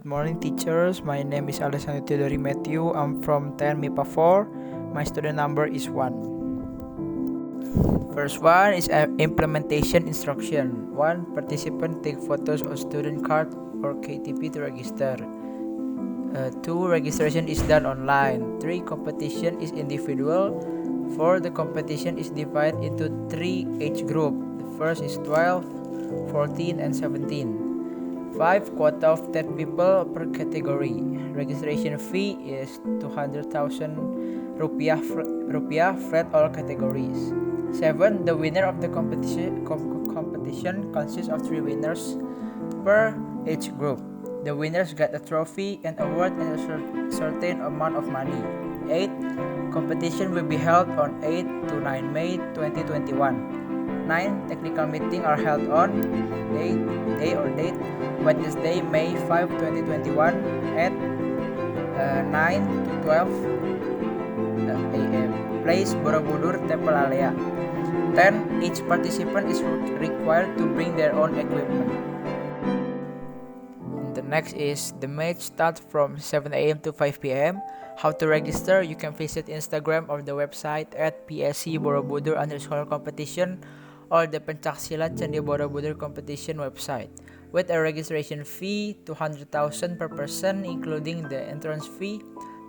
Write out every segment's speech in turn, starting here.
Good morning, teachers. My name is Alessandro Theodori Matthew. I'm from 10 MIPA 4. My student number is 1. First one is implementation instruction. 1. Participant take photos of student card or KTP to register. 2. Registration is done online. 3. Competition is individual. 4. The competition is divided into 3 age group. The first is 12, 14, and 17. 5. Quota of 10 people per category. Registration fee is 200,000 rupiah flat all categories. 7. The winner of the competition consists of 3 winners per age group. The winners get a trophy, an award, and a certain amount of money. 8. Competition will be held on 8 to 9 May 2021. 9. Technical meeting are held on date Wednesday, May 5, 2021 at 9 to 12 a.m. Place Borobudur Temple Alea. 10. Each participant is required to bring their own equipment. The next is the match starts from 7 a.m. to 5 p.m. How to register? You can visit Instagram or the website at PSC Borobudur _competition or the Pencaksilat Candi Borobudur competition website, with a registration fee 200,000 per person, including the entrance fee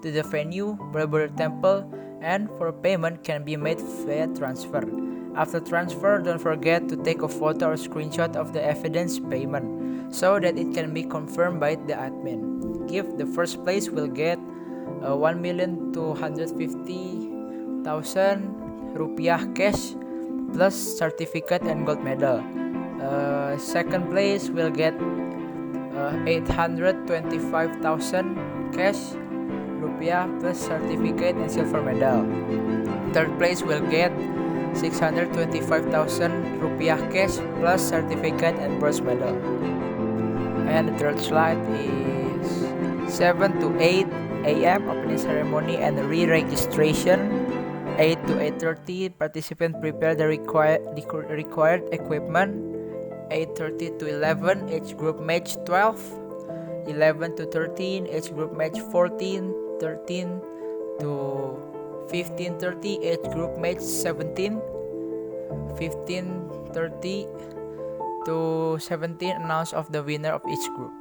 to the venue, Borobudur Temple, and for payment can be made via transfer. After transfer, don't forget to take a photo or screenshot of the evidence payment so that it can be confirmed by the admin. Gift: the first place will get 1,250,000 rupiah cash plus certificate and gold medal. Second place will get 825,000 cash rupiah plus certificate and silver medal. Third place will get 625,000 rupiah cash plus certificate and bronze medal. And the third slide is 7 to 8 a.m. opening ceremony and re-registration. 8 to 8:30 participants prepare the required equipment. 8:30 to 11 age group match 12. 11 to 13 age group match 14. 13 to 15:30 age group match 17. 15:30 to 17 announce of the winner of each group.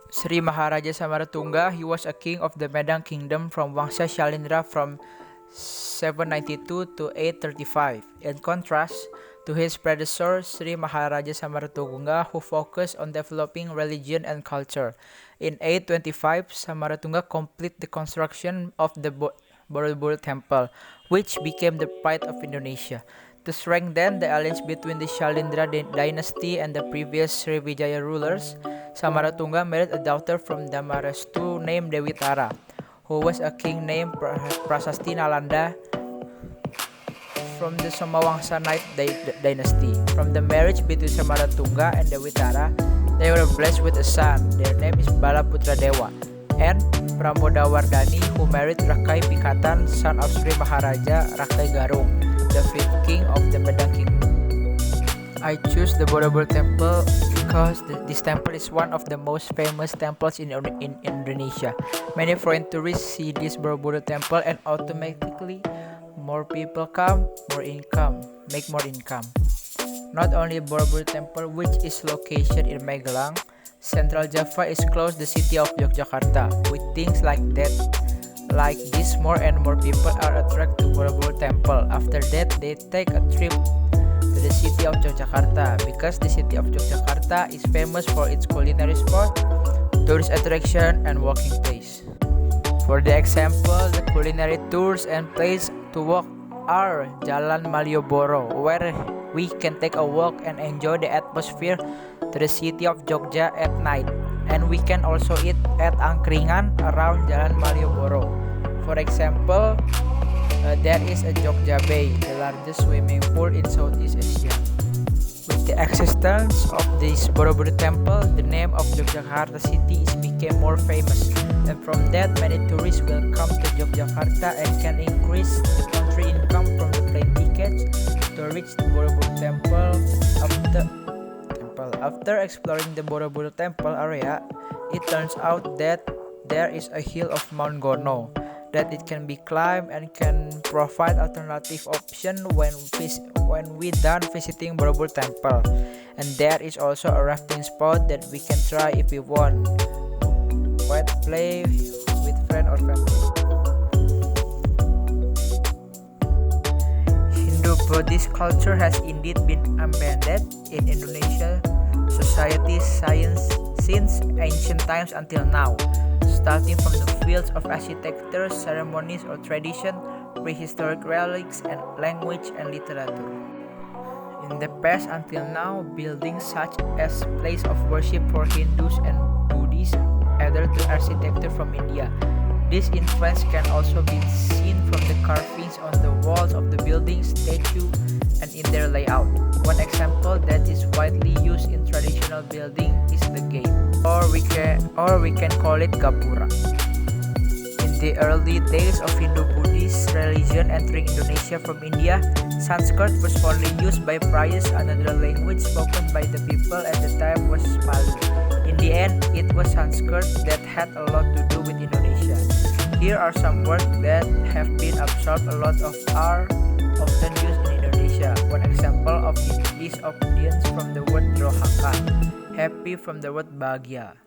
Sri Maharaja Samaratungga, he was a king of the Medang Kingdom from Wangsa Syailendra from 792 to 835. In contrast to his predecessor, Sri Maharaja Samaratungga, who focused on developing religion and culture. In 825, Samaratungga completed the construction of the Borobudur Temple, which became the pride of Indonesia. To strengthen the alliance between the Syailendra dynasty and the previous Sriwijaya rulers, Samaratungga married a daughter from Damarestu named Dewi Tara, who was a king named Prasasti Nalanda from the Somawangsa dynasty. From the marriage between Samaratungga and Dewi Tara, they were blessed with a son. Their name is Balaputra Dewa, and Pramodawardhani, who married Rakai Pikatan, son of Sri Maharaja Rakai Garung, the fifth king of the Medang Kingdom. I choose the Borobudur Temple because this temple is one of the most famous temples in Indonesia. Many foreign tourists see this Borobudur Temple and automatically more people come, make more income. Not only Borobudur Temple, which is located in Magelang, Central Java, is close to the city of Yogyakarta. With things like this, more and more people are attracted to Borobudur Temple. After that, they take a trip to the city of Yogyakarta because the city of Yogyakarta is famous for its culinary spot, tourist attraction, and walking place. For the example, the culinary tours and place to walk are Jalan Malioboro, where we can take a walk and enjoy the atmosphere to the city of Jogja at night, and we can also eat at angkringan around Jalan Malioboro. For example, there is a Jogja Bay, the largest swimming pool in Southeast Asia. With the existence of this Borobudur Temple, the name of Yogyakarta city became more famous, and from that many tourists will come to Yogyakarta and can increase the country income from the plane tickets to reach the Borobudur Temple Temple. After exploring the Borobudur Temple area, it turns out that there is a hill of Mount Gono that it can be climbed and can provide alternative option when we done visiting Borobudur Temple. And there is also a rafting spot that we can try if we want. Wet play with friend or family. Hindu-Buddhist culture has indeed been embedded in Indonesian society science since ancient times until now, starting from the fields of architecture, ceremonies or tradition, prehistoric relics, and language and literature. In the past until now, buildings such as place of worship for Hindus and Buddhists adhere to architecture from India. This influence can also be seen from the carvings on the walls of the buildings, statue, and in their layout. One example that is widely used in traditional building is the gate, or we can call it gapura. In the early days of Hindu-Buddhist religion entering Indonesia from India, Sanskrit was only used by priests. Another language spoken by the people at the time was Pali. In the end, it was Sanskrit that had a lot to do with Indonesia. Here are some words that have been absorbed a lot of are often used in Indonesia. One example of it is obedience from the word drohaka, happy from the word bahagia.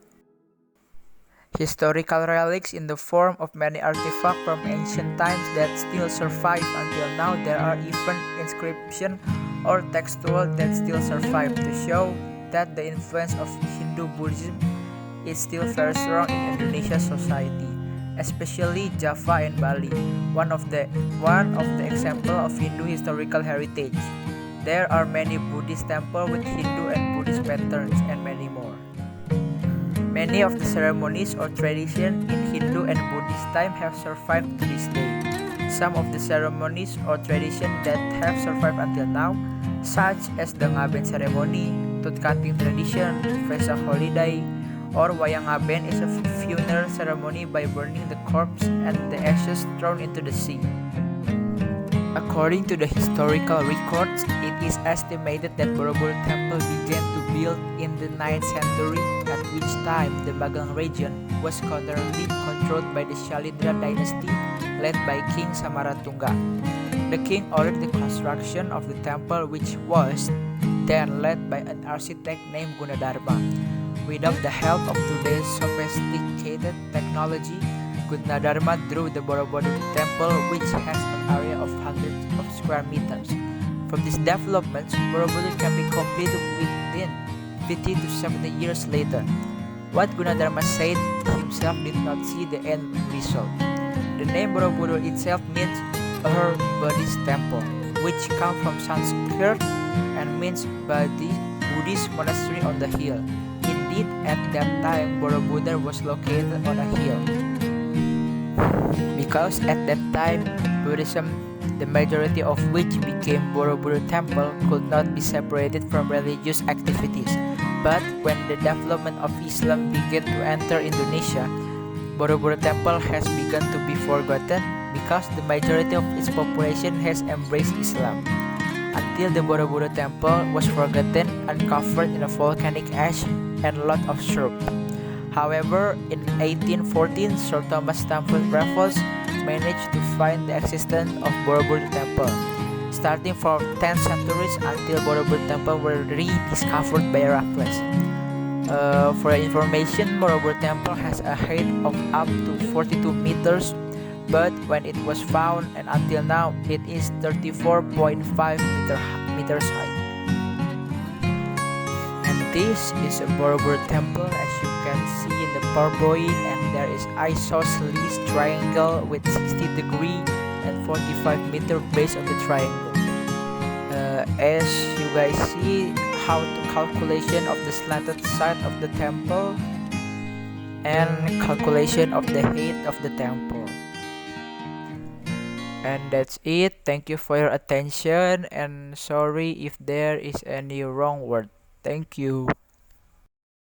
Historical relics in the form of many artifacts from ancient times that still survive until now. There are even inscriptions or textual that still survive to show that the influence of Hindu Buddhism is still very strong in Indonesian society, especially Java and Bali. One of the example of Hindu historical heritage. There are many Buddhist temples with Hindu and Buddhist patterns and many more. Many of the ceremonies or traditions in Hindu and Buddhist time have survived to this day. Some of the ceremonies or traditions that have survived until now, such as the Ngaben ceremony, tooth cutting tradition, Vesak holiday, or Wayang Ngaben is a funeral ceremony by burning the corpse and the ashes thrown into the sea. According to the historical records, it is estimated that Borobudur Temple began to build in the 9th century, at which time the Magang region was currently controlled by the Shalindra dynasty led by King Samaratungga. The king ordered the construction of the temple, which was then led by an architect named Gunadarma. Without the help of today's sophisticated technology, Gunadarma drew the Borobudur Temple, which has an area of hundreds of square meters. From these developments, Borobudur can be completed within 50 to 70 years later. What Gunadarma said himself did not see the end result. The name Borobudur itself means a Buddhist temple, which comes from Sanskrit and means Buddhist monastery on the hill. Indeed, at that time, Borobudur was located on a hill. Because at that time, Buddhism, the majority of which became Borobudur Temple, could not be separated from religious activities. But when the development of Islam began to enter Indonesia, Borobudur Temple has begun to be forgotten because the majority of its population has embraced Islam. Until the Borobudur Temple was forgotten and covered in a volcanic ash and a lot of syrup. However, in 1814, Sir Thomas Stamford Raffles managed to find the existence of Borobudur Temple. Starting from 10th centuries until Borobudur Temple were rediscovered by Raffles. For information, Borobudur Temple has a height of up to 42 meters, but when it was found and until now, it is 34.5 meters high. And this is a Borobudur Temple, as you can see in the PowerPoint, and there is isosceles triangle with 60 degree and 45 meter base of the triangle. As you guys see, how to calculation of the slanted side of the temple and calculation of the height of the temple. And that's it. Thank you for your attention, and sorry if there is any wrong word. Thank you.